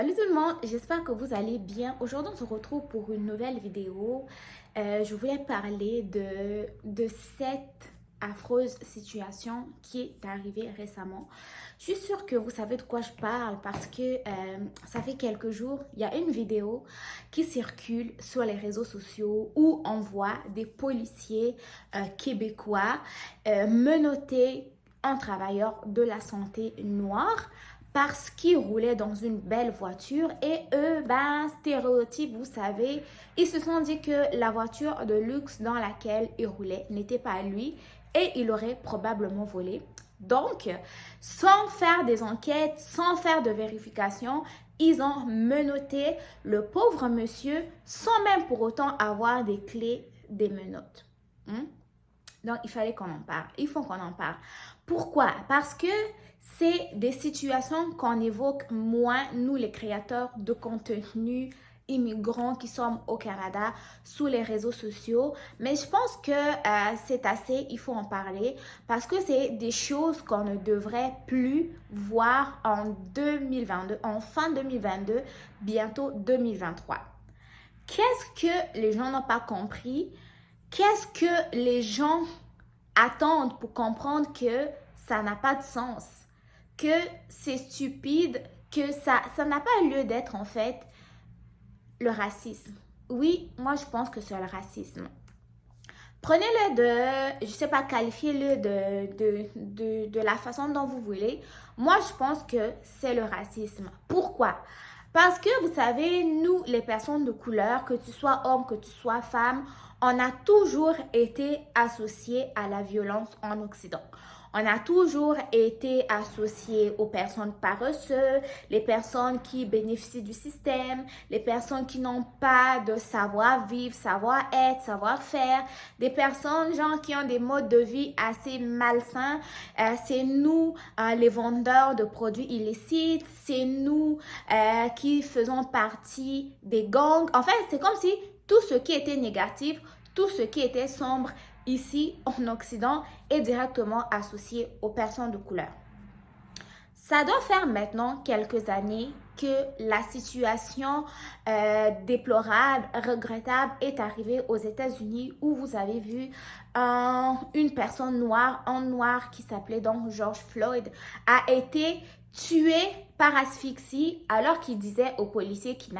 Salut tout le monde, j'espère que vous allez bien. Aujourd'hui, on se retrouve pour une nouvelle vidéo. Je voulais parler de cette affreuse situation qui est arrivée récemment. Je suis sûre que vous savez de quoi je parle parce que ça fait quelques jours, il y a une vidéo qui circule sur les réseaux sociaux où on voit des policiers québécois menotter un travailleur de la santé noir parce qu'ils roulaient dans une belle voiture et eux, stéréotype, vous savez, ils se sont dit que la voiture de luxe dans laquelle ils roulaient n'était pas à lui et il aurait probablement volé. Donc, sans faire des enquêtes, sans faire de vérification, ils ont menotté le pauvre monsieur sans même pour autant avoir des clés des menottes. Donc, il fallait qu'on en parle. Il faut qu'on en parle. Pourquoi? Parce que c'est des situations qu'on évoque moins, nous, les créateurs de contenu immigrants qui sommes au Canada, sous les réseaux sociaux. Mais je pense que c'est assez, il faut en parler parce que c'est des choses qu'on ne devrait plus voir en 2022, en fin 2022, bientôt 2023. Qu'est-ce que les gens n'ont pas compris? Qu'est-ce que les gens attendent pour comprendre que ça n'a pas de sens, que c'est stupide, que ça n'a pas lieu d'être en fait le racisme? Oui, moi je pense que c'est le racisme. Prenez-le je sais pas, qualifiez-le de la façon dont vous voulez. Moi, je pense que c'est le racisme. Pourquoi? Parce que vous savez, nous, les personnes de couleur, que tu sois homme, que tu sois femme, on a toujours été associés à la violence en Occident. On a toujours été associés aux personnes paresseuses, les personnes qui bénéficient du système, les personnes qui n'ont pas de savoir-vivre, savoir-être, savoir-faire, des personnes genre qui ont des modes de vie assez malsains. C'est nous, les vendeurs de produits illicites, c'est nous qui faisons partie des gangs. En fait, c'est comme si tout ce qui était négatif, tout ce qui était sombre ici en Occident est directement associé aux personnes de couleur. Ça doit faire maintenant quelques années que la situation déplorable, regrettable est arrivée aux États-Unis où vous avez vu une personne noire, un noir qui s'appelait donc George Floyd, a été tué par asphyxie alors qu'il disait aux policiers qu'il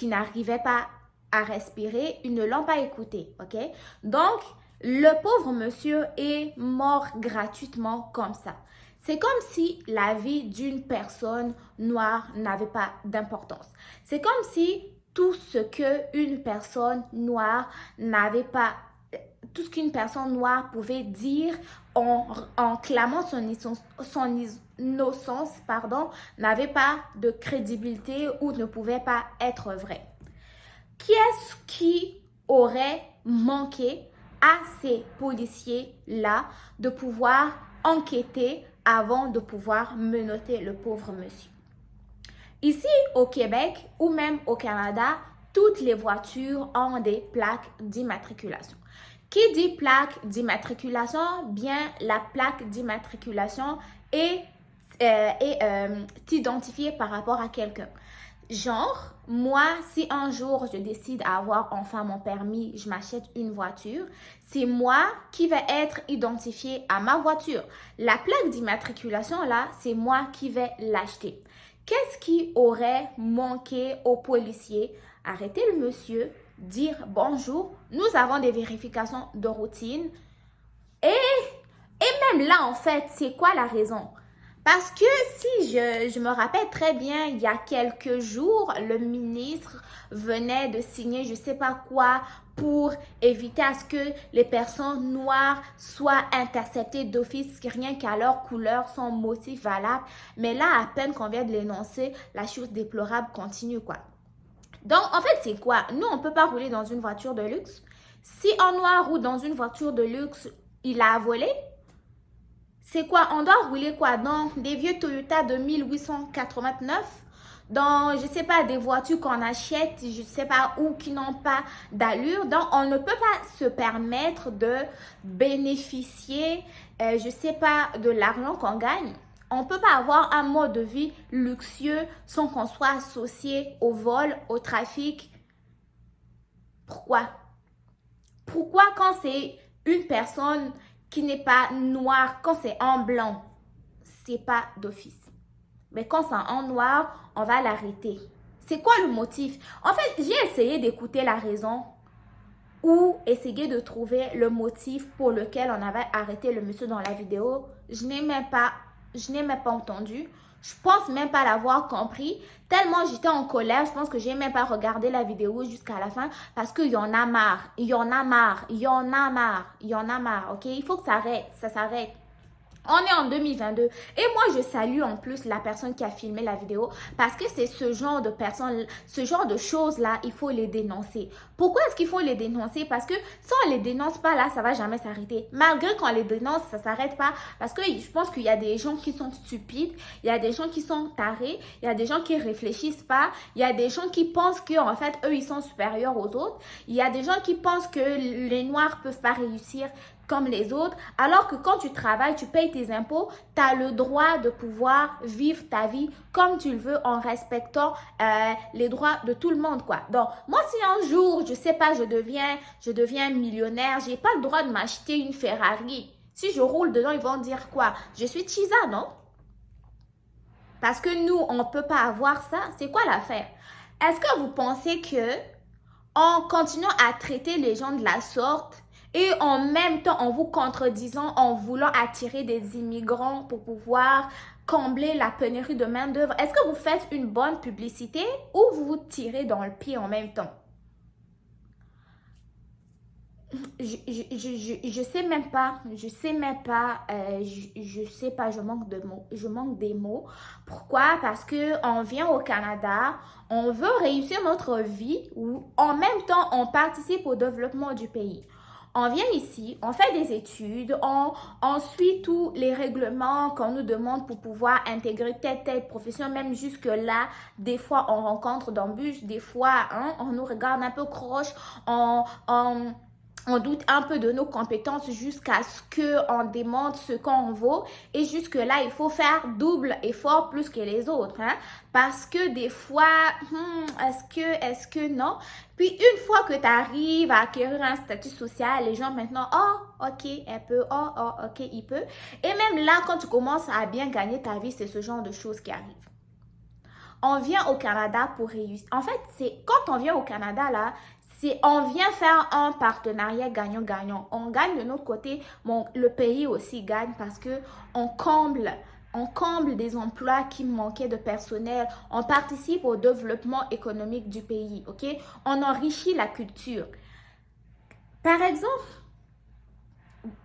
n'arrivait pas à respirer, ils ne l'ont pas écouté, ok? Donc, le pauvre monsieur est mort gratuitement comme ça. C'est comme si la vie d'une personne noire n'avait pas d'importance. C'est comme si tout ce qu'une personne noire n'avait pas, tout ce qu'une personne noire pouvait dire en clamant son innocence, n'avait pas de crédibilité ou ne pouvait pas être vrai. Qui est-ce qui aurait manqué à ces policiers-là de pouvoir enquêter avant de pouvoir menotter le pauvre monsieur? Ici au Québec ou même au Canada, toutes les voitures ont des plaques d'immatriculation. Qui dit plaque d'immatriculation? Bien, la plaque d'immatriculation est identifiée par rapport à quelqu'un. Genre, moi, si un jour je décide d'avoir enfin mon permis, je m'achète une voiture, c'est moi qui vais être identifié à ma voiture. La plaque d'immatriculation, là, c'est moi qui vais l'acheter. Qu'est-ce qui aurait manqué aux policiers? Arrêter le monsieur, dire bonjour, nous avons des vérifications de routine. Et même là, en fait, c'est quoi la raison? Parce que si je me rappelle très bien, il y a quelques jours, le ministre venait de signer je ne sais pas quoi pour éviter à ce que les personnes noires soient interceptées d'office, rien qu'à leur couleur, son motif valable. Mais là, à peine qu'on vient de l'énoncer, la chose déplorable continue, quoi. Donc, en fait, c'est quoi? Nous, on ne peut pas rouler dans une voiture de luxe. Si un noir roule dans une voiture de luxe, il a volé. C'est quoi? On doit rouler quoi? Dans des vieux Toyota de 1889? Dans, je sais pas, des voitures qu'on achète, je sais pas où, qui n'ont pas d'allure. Donc, on ne peut pas se permettre de bénéficier, je sais pas, de l'argent qu'on gagne On ne peut pas avoir un mode de vie luxueux sans qu'on soit associé au vol, au trafic. Pourquoi? Pourquoi quand c'est une personne qui n'est pas noire, quand c'est en blanc, c'est pas d'office? Mais quand c'est en noir, on va l'arrêter. C'est quoi le motif? En fait, j'ai essayé d'écouter la raison ou essayer de trouver le motif pour lequel on avait arrêté le monsieur dans la vidéo. Je n'ai même pas entendu. Je pense même pas l'avoir compris. Tellement j'étais en colère, je pense que j'ai même pas regardé la vidéo jusqu'à la fin parce qu'il y en a marre. Il y en a marre. Il y en a marre. Il y en a marre, ok? Il faut que ça arrête. Ça s'arrête. On est en 2022 et moi je salue en plus la personne qui a filmé la vidéo parce que c'est ce genre de personnes, ce genre de choses là, il faut les dénoncer. Pourquoi est-ce qu'il faut les dénoncer? Parce que si on les dénonce pas là, ça va jamais s'arrêter. Malgré qu'on les dénonce, ça s'arrête pas parce que je pense qu'il y a des gens qui sont stupides, il y a des gens qui sont tarés, il y a des gens qui réfléchissent pas, il y a des gens qui pensent que en fait eux ils sont supérieurs aux autres, il y a des gens qui pensent que les noirs peuvent pas réussir comme les autres, alors que quand tu travailles, tu payes tes impôts, tu as le droit de pouvoir vivre ta vie comme tu le veux en respectant les droits de tout le monde, quoi. Donc, moi, si un jour, je sais pas, je deviens millionnaire, j'ai pas le droit de m'acheter une Ferrari. Si je roule dedans, ils vont dire quoi? Je suis Chisa, non? Parce que nous, on peut pas avoir ça. C'est quoi l'affaire? Est-ce que vous pensez que en continuant à traiter les gens de la sorte, et en même temps, en vous contredisant, en voulant attirer des immigrants pour pouvoir combler la pénurie de main-d'œuvre, est-ce que vous faites une bonne publicité ou vous vous tirez dans le pied en même temps? Je sais même pas, je manque de mots, je manque des mots. Pourquoi? Parce que on vient au Canada, on veut réussir notre vie ou en même temps on participe au développement du pays. On vient ici, on fait des études, on suit tous les règlements qu'on nous demande pour pouvoir intégrer telle profession, même jusque-là, des fois on rencontre d'embûches, des fois hein, on nous regarde un peu croche, on doute un peu de nos compétences jusqu'à ce qu'on démontre ce qu'on vaut. Et jusque-là, il faut faire double effort plus que les autres. Hein? Parce que des fois, est-ce que non? Puis une fois que tu arrives à acquérir un statut social, les gens maintenant, oh, ok, elle peut, oh, ok, il peut. Et même là, quand tu commences à bien gagner ta vie, c'est ce genre de choses qui arrivent. On vient au Canada pour réussir. En fait, c'est quand on vient au Canada, là, on vient faire un partenariat gagnant-gagnant. On gagne de notre côté, le pays aussi gagne parce que on comble des emplois qui manquaient de personnel. On participe au développement économique du pays, ok? On enrichit la culture. Par exemple,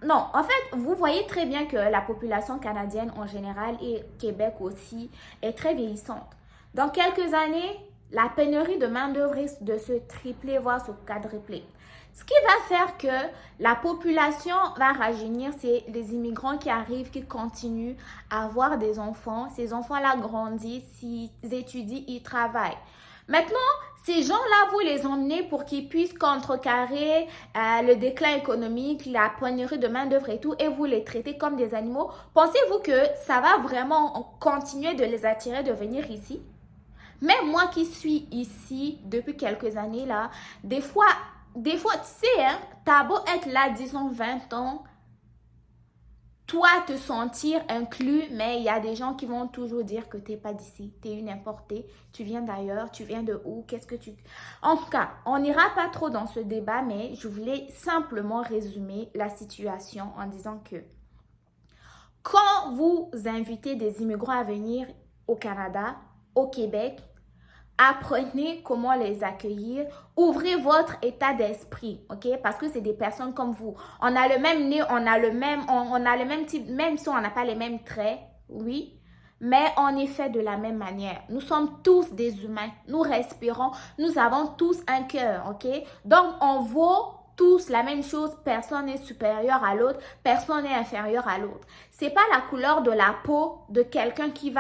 non, en fait, vous voyez très bien que la population canadienne en général et Québec aussi est très vieillissante. Dans quelques années, la pénurie de main-d'œuvre risque de se tripler, voire se quadrupler. Ce qui va faire que la population va rajeunir, c'est les immigrants qui arrivent, qui continuent à avoir des enfants. Ces enfants-là grandissent, ils étudient, ils travaillent. Maintenant, ces gens-là, vous les emmenez pour qu'ils puissent contrecarrer le déclin économique, la pénurie de main-d'œuvre et tout, et vous les traitez comme des animaux. Pensez-vous que ça va vraiment continuer de les attirer de venir ici? Même moi qui suis ici depuis quelques années là, des fois, tu sais, hein, t'as beau être là, disons 20 ans, toi te sentir inclus, mais il y a des gens qui vont toujours dire que t'es pas d'ici, t'es une importée, tu viens d'ailleurs, tu viens de où, qu'est-ce que tu... En tout cas, on n'ira pas trop dans ce débat, mais je voulais simplement résumer la situation en disant que quand vous invitez des immigrants à venir au Canada, au Québec, apprenez comment les accueillir. Ouvrez votre état d'esprit, ok? Parce que c'est des personnes comme vous. On a le même nez, on a le même type, même si on n'a pas les mêmes traits, oui. Mais on est fait de la même manière. Nous sommes tous des humains. Nous respirons. Nous avons tous un cœur, ok? Donc, on vaut tous la même chose, personne n'est supérieur à l'autre, personne n'est inférieur à l'autre. C'est pas la couleur de la peau de quelqu'un qui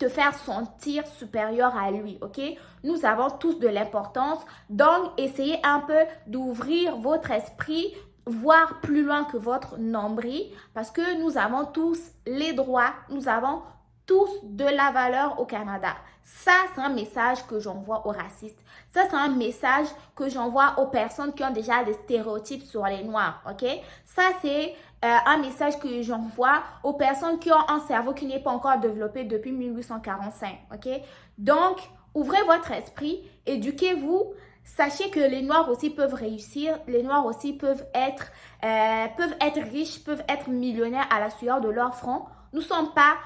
te faire sentir supérieur à lui, ok? Nous avons tous de l'importance, donc essayez un peu d'ouvrir votre esprit, voir plus loin que votre nombril parce que nous avons tous les droits, nous avons tous de la valeur au Canada. Ça, c'est un message que j'envoie aux racistes. Ça, c'est un message que j'envoie aux personnes qui ont déjà des stéréotypes sur les Noirs, ok? Ça, c'est un message que j'envoie aux personnes qui ont un cerveau qui n'est pas encore développé depuis 1845, ok? Donc, ouvrez votre esprit, éduquez-vous. Sachez que les Noirs aussi peuvent réussir, les Noirs aussi peuvent être riches, peuvent être millionnaires à la sueur de leur front. Nous sommes pas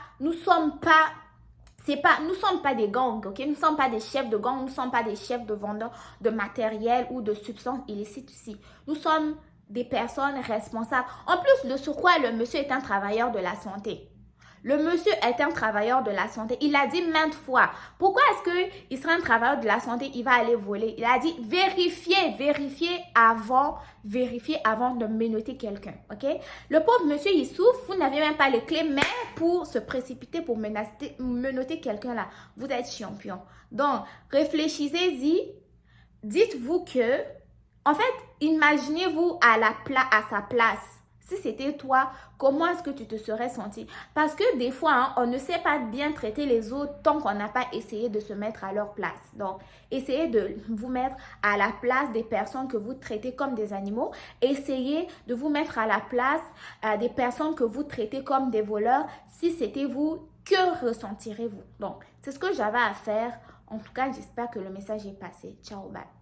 des gangs, ok? Nous ne sommes pas des chefs de gang, nous ne sommes pas des chefs de vendeurs de matériel ou de substances illicites ici. Nous sommes des personnes responsables. En plus, de surcroît, le monsieur est un travailleur de la santé. Le monsieur est un travailleur de la santé. Il a dit maintes fois. Pourquoi est-ce qu'il serait un travailleur de la santé, il va aller voler? Il a dit vérifiez avant de menotter quelqu'un. Ok? Le pauvre monsieur, il souffre. Vous n'avez même pas les clés, mais pour se précipiter, pour menotter quelqu'un là, vous êtes champion. Donc, réfléchissez-y. Dites-vous que, en fait, imaginez-vous à sa place. Si c'était toi, comment est-ce que tu te serais senti? Parce que des fois, hein, on ne sait pas bien traiter les autres tant qu'on n'a pas essayé de se mettre à leur place. Donc, essayez de vous mettre à la place des personnes que vous traitez comme des animaux. Essayez de vous mettre à la place des personnes que vous traitez comme des voleurs. Si c'était vous, que ressentirez-vous? Donc, c'est ce que j'avais à faire. En tout cas, j'espère que le message est passé. Ciao, bye.